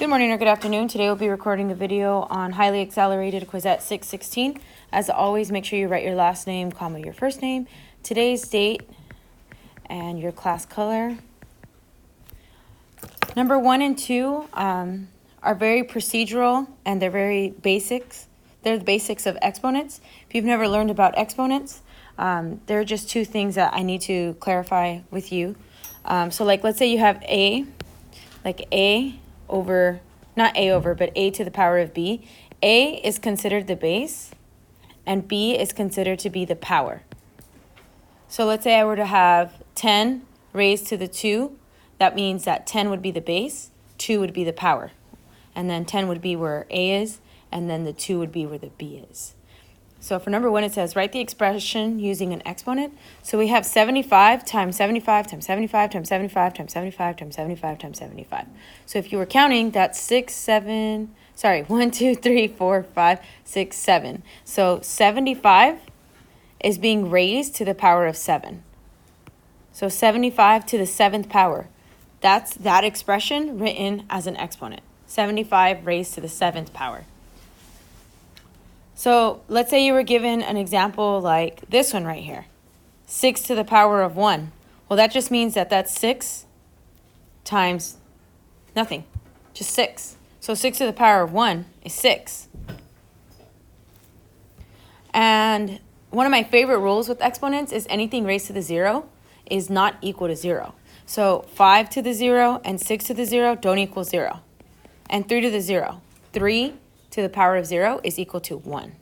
Good morning or good afternoon. Today we'll be recording a video on highly accelerated Quizzette 616. As always, make sure you write your last name, comma, your first name, today's date, and your class color. Number 1 and 2 are very procedural and they're very basics. They're the basics of exponents. If you've never learned about exponents, there are just two things that I need to clarify with you. So like let's say you have a, like a over, not a over, but a to the power of b. A is considered the base and b is considered to be the power. So let's say I were to have 10 raised to the 2. That means that 10 would be the base, 2 would be the power. And then 10 would be where a is, and then the 2 would be where the b is. So for number 1, it says, write the expression using an exponent. So we have 75 times 75 times 75 times 75 times 75 times 75 times 75. So if you were counting, that's 1, 2, 3, 4, 5, 6, 7. So 75 is being raised to the power of 7. So 75 to the 7th power. That's that expression written as an exponent. 75 raised to the 7th power. So let's say you were given an example like this one right here, 6 to the power of 1. Well, that just means that that's 6 times nothing, just 6. So 6 to the power of 1 is 6. And one of my favorite rules with exponents is anything raised to the 0 is not equal to 0. So 5 to the 0 and 6 to the 0 don't equal 0. And 3 to the 0. 3 to the power of 0 is equal to 1.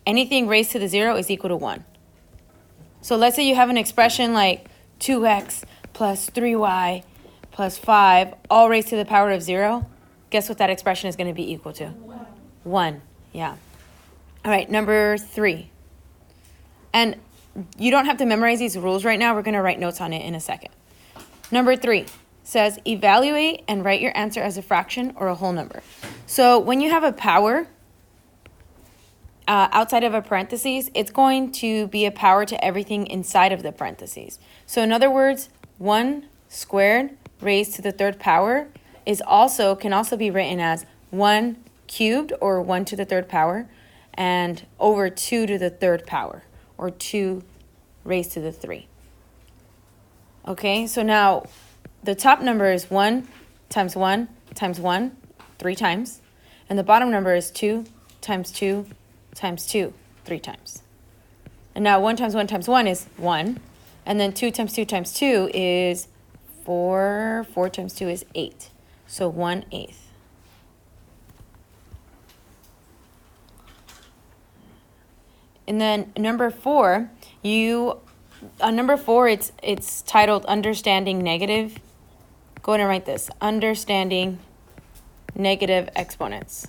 Anything raised to the 0 is equal to 1. So let's say you have an expression like 2x plus 3y plus 5, all raised to the power of 0. Guess what that expression is going to be equal to? 1. Yeah. All right, number 3. And you don't have to memorize these rules right now. We're going to write notes on it in a second. Number 3 says evaluate and write your answer as a fraction or a whole number. So when you have a power outside of a parentheses, it's going to be a power to everything inside of the parentheses. So in other words, 1 squared raised to the 3rd power can also be written as 1 cubed or 1 to the 3rd power and over 2 to the 3rd power or 2 raised to the 3. Okay, so now the top number is 1 times 1 times 1, 3 times. And the bottom number is 2 times 2 times 2, 3 times. And now 1 times 1 times 1 is 1. And then 2 times 2 times 2 is 4. 4 times 2 is 8. So 1/8. And then number 4, it's titled Understanding Negative. Go ahead and write this. Understanding negative exponents.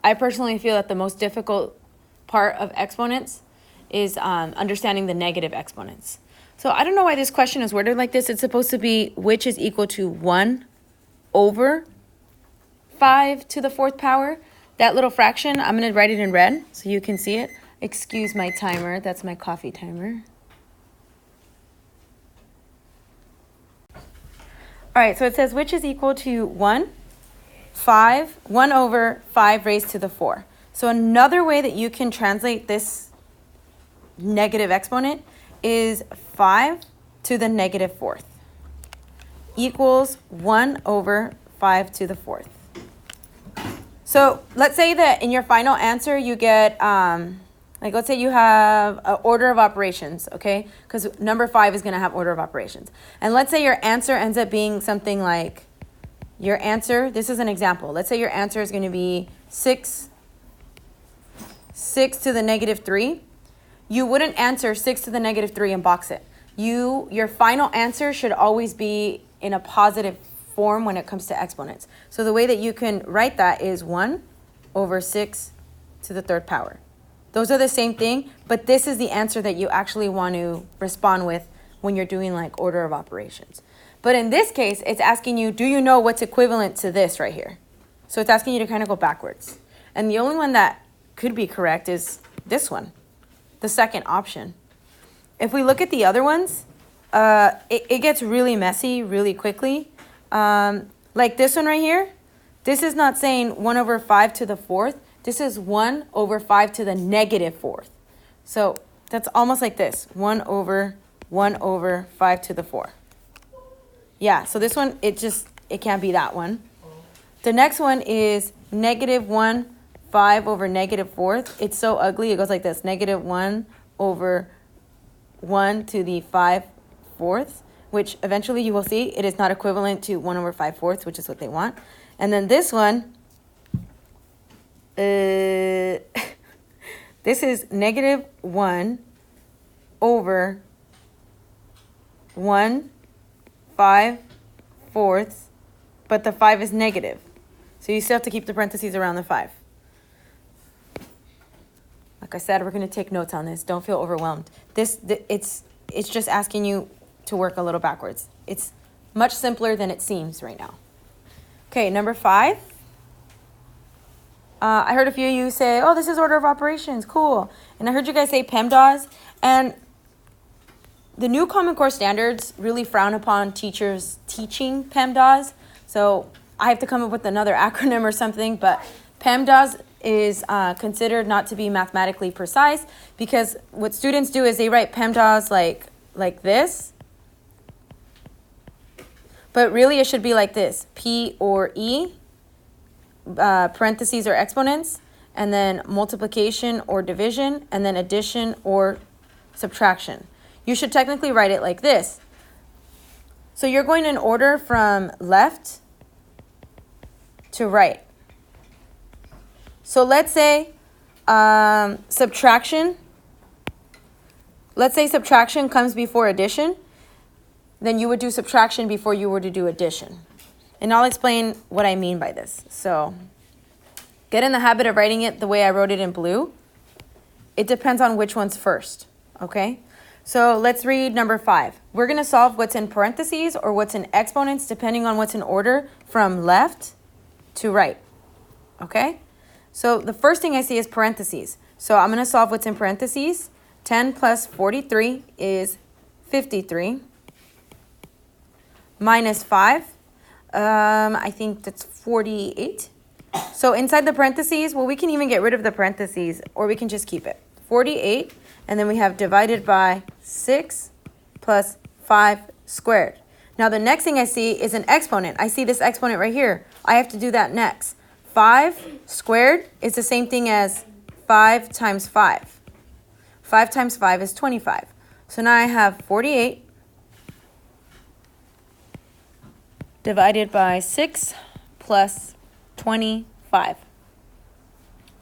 I personally feel that the most difficult part of exponents is understanding the negative exponents. So I don't know why this question is worded like this. It's supposed to be which is equal to 1 over 5 to the 4th power. That little fraction, I'm going to write it in red so you can see it. Excuse my timer. That's my coffee timer. All right, so it says which is equal to 1 over 5 raised to the 4. So another way that you can translate this negative exponent is 5 to the negative 4th equals 1 over 5 to the 4th. So let's say that in your final answer you get, let's say you have an order of operations, okay? Because number 5 is going to have order of operations. And let's say your answer ends up being something like, this is an example. Let's say your answer is going to be 6 to the negative 3. You wouldn't answer 6 to the negative 3 and box it. Your final answer should always be in a positive form when it comes to exponents. So the way that you can write that is 1 over 6 to the 3rd power. Those are the same thing, but this is the answer that you actually want to respond with when you're doing like order of operations. But in this case, it's asking you, do you know what's equivalent to this right here? So it's asking you to kind of go backwards. And the only one that could be correct is this one, the second option. If we look at the other ones, it gets really messy really quickly. Like this one right here, this is not saying 1 over 5 to the 4th. This is 1 over 5 to the negative 4th. So that's almost like this, 1 over 5 to the 4. Yeah, so this one, it can't be that one. The next one is negative 1, 5 over negative 4th. It's so ugly, it goes like this, negative 1 over 1 to the 5/4, which eventually you will see it is not equivalent to 1 over 5/4, which is what they want. And then this one, this is negative 1 over 1 5/4, but the 5 is negative. So you still have to keep the parentheses around the 5. Like I said, we're going to take notes on this. Don't feel overwhelmed. It's just asking you to work a little backwards. It's much simpler than it seems right now. Okay, number 5. I heard a few of you say, oh, this is order of operations. Cool. And I heard you guys say PEMDAS. And the new Common Core standards really frown upon teachers teaching PEMDAS. So I have to come up with another acronym or something. But PEMDAS is considered not to be mathematically precise because what students do is they write PEMDAS like this. But really it should be like this, P or E, parentheses or exponents, and then multiplication or division, and then addition or subtraction. You should technically write it like this. So you're going in order from left to right. So let's say subtraction. Let's say subtraction comes before addition. Then you would do subtraction before you were to do addition. And I'll explain what I mean by this. So get in the habit of writing it the way I wrote it in blue. It depends on which one's first, okay? So let's read number 5. We're going to solve what's in parentheses or what's in exponents depending on what's in order from left to right, okay? So the first thing I see is parentheses. So I'm going to solve what's in parentheses. 10 plus 43 is 53. Minus 5, I think that's 48. So inside the parentheses, well, we can even get rid of the parentheses, or we can just keep it. 48, and then we have divided by 6 plus 5 squared. Now the next thing I see is an exponent. I see this exponent right here. I have to do that next. 5 squared is the same thing as 5 times 5. 5 times 5 is 25. So now I have 48 divided by 6 plus 25.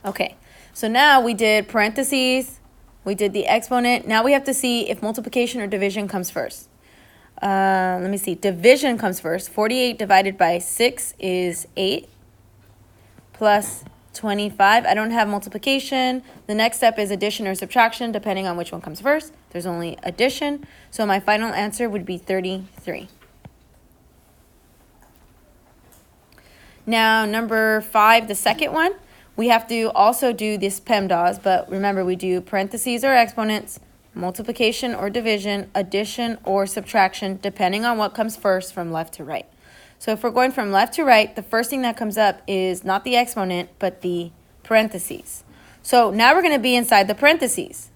Okay, so now we did parentheses, we did the exponent. Now we have to see if multiplication or division comes first. Let me see, division comes first. 48 divided by 6 is 8 plus 25. I don't have multiplication. The next step is addition or subtraction, depending on which one comes first. There's only addition. So my final answer would be 33. Now, number 5, the second one, we have to also do this PEMDAS, but remember we do parentheses or exponents, multiplication or division, addition or subtraction, depending on what comes first from left to right. So if we're going from left to right, the first thing that comes up is not the exponent, but the parentheses. So now we're going to be inside the parentheses.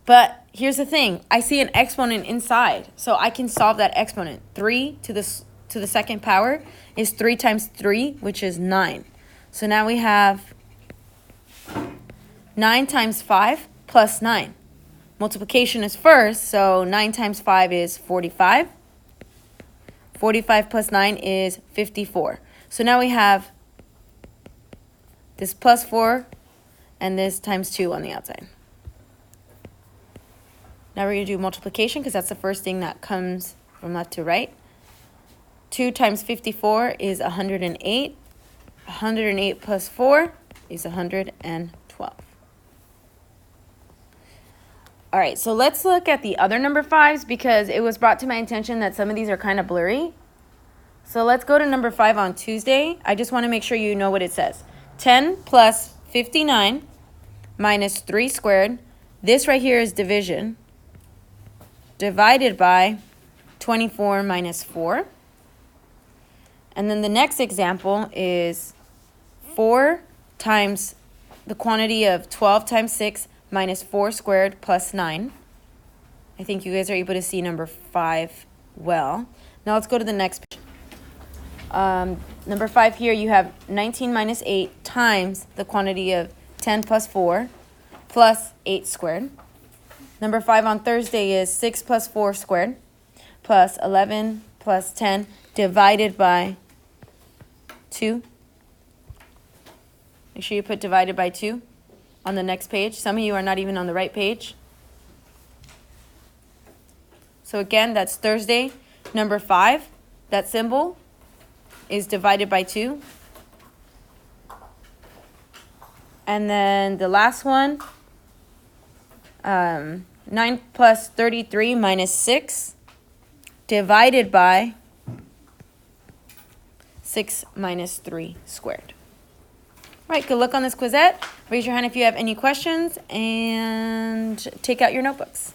But here's the thing. I see an exponent inside, so I can solve that exponent. 3 to the second power is 3 times 3, which is 9. So now we have 9 times 5 plus 9. Multiplication is first, so 9 times 5 is 45. 45 plus 9 is 54. So now we have this plus 4 and this times 2 on the outside. Now we're going to do multiplication because that's the first thing that comes from left to right. 2 times 54 is 108. 108 plus 4 is 112. All right, so let's look at the other number 5s because it was brought to my attention that some of these are kind of blurry. So let's go to number 5 on Tuesday. I just want to make sure you know what it says. 10 plus 59 minus 3 squared. This right here is division. Divided by 24 minus 4. And then the next example is 4 times the quantity of 12 times 6 minus 4 squared plus 9. I think you guys are able to see number 5 well. Now let's go to the next page. Number 5 here, you have 19 minus 8 times the quantity of 10 plus 4 plus 8 squared. Number 5 on Thursday is 6 plus 4 squared plus 11 plus 10 divided by 2. Make sure you put divided by 2 on the next page. Some of you are not even on the right page. So again, that's Thursday. Number 5, that symbol is divided by 2. And then the last one, 9 plus 33 minus 6 divided by 6 minus 3 squared. All right, good luck on this Quizette. Raise your hand if you have any questions and take out your notebooks.